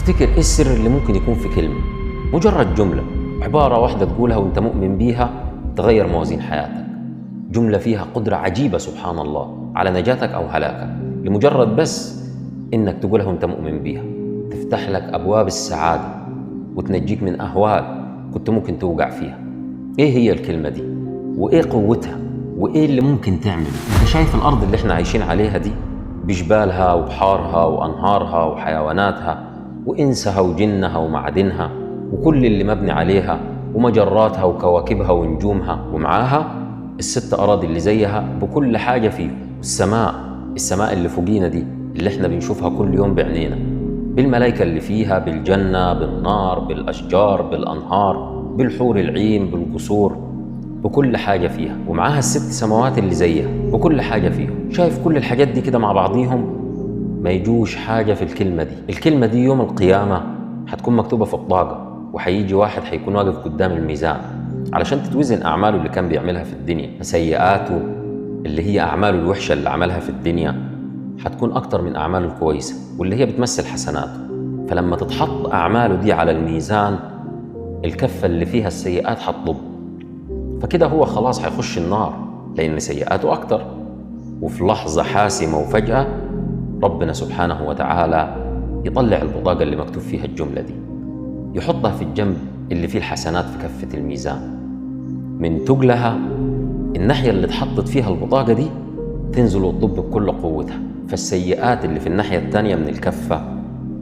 تفتكر ايه السر اللي ممكن يكون في كلمة، مجرد جملة، عبارة واحدة تقولها وانت مؤمن بيها تغير موازين حياتك؟ جملة فيها قدرة عجيبة سبحان الله على نجاتك أو هلاكك، لمجرد بس إنك تقولها وانت مؤمن بيها تفتح لك أبواب السعادة وتنجيك من أهوال كنت ممكن توقع فيها. إيه هي الكلمة دي؟ وإيه قوتها؟ وإيه اللي ممكن تعمله؟ أنت شايف الأرض اللي إحنا عايشين عليها دي بجبالها وبحارها وأنهارها وحيواناتها وإنسها وجنها ومعدنها وكل اللي مبني عليها ومجراتها وكواكبها ونجومها، ومعاها الست أراضي اللي زيها بكل حاجة فيه، السماء اللي فوقينا دي اللي احنا بنشوفها كل يوم بعينينا، بالملائكة اللي فيها، بالجنة، بالنار، بالأشجار، بالأنهار، بالحور العين، بالقصور، بكل حاجة فيها، ومعاها الست سماوات اللي زيها بكل حاجة فيهم. شايف كل الحاجات دي كده مع بعضيهم ما يجوش حاجة في الكلمة دي. الكلمة دي يوم القيامة هتكون مكتوبة في الطاقة، وهيجي واحد هيكون واقف قدام الميزان علشان تتوزن أعماله اللي كان بيعملها في الدنيا. سيئاته اللي هي أعماله الوحشة اللي عملها في الدنيا هتكون أكتر من أعماله الكويسة واللي هي بتمثل حسناته. فلما تتحط أعماله دي على الميزان الكفة اللي فيها السيئات هتطب، فكده هو خلاص هيخش النار لأن سيئاته أكتر. وفي لحظة حاسمة وفجأة ربنا سبحانه وتعالى يطلع البطاقة اللي مكتوب فيها الجملة دي، يحطها في الجنب اللي فيه الحسنات في كفة الميزان، من تقلها الناحية اللي اتحطت فيها البطاقة دي تنزل وتطب بكل قوتها، فالسيئات اللي في الناحية التانية من الكفة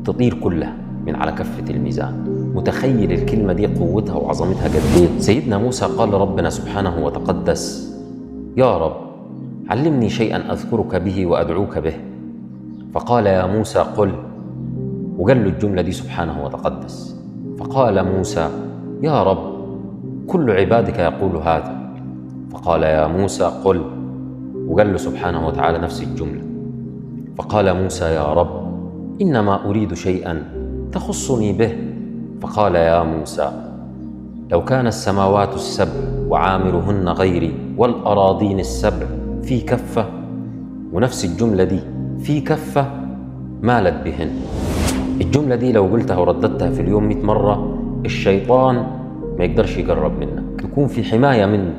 تطير كلها من على كفة الميزان. متخيل الكلمة دي قوتها وعظمتها قد ايه؟ سيدنا موسى قال ربنا سبحانه وتقدس: يا رب علمني شيئا أذكرك به وأدعوك به. فقال يا موسى قل، وقال له الجملة دي سبحانه وتقدس. فقال موسى: يا رب كل عبادك يقول هذا. فقال يا موسى قل، وقال له سبحانه وتعالى نفس الجملة. فقال موسى: يا رب إنما أريد شيئا تخصني به. فقال يا موسى: لو كان السماوات السبع وعامرهن غيري والأراضين السبع في كفة، ونفس الجملة دي في كفة مالت بهن. الجملة دي لو قلتها ورددتها في اليوم 100 مرة الشيطان ما يقدرش يقرب منك، تكون في حماية منه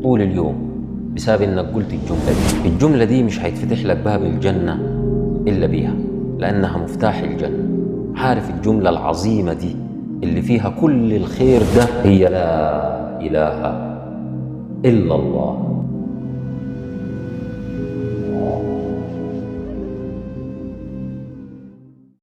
طول اليوم بسبب انك قلت الجملة دي. الجملة دي مش هيتفتح لك باب الجنة إلا بيها، لأنها مفتاح الجنة. عارف الجملة العظيمة دي اللي فيها كل الخير ده؟ هي لا إله إلا الله.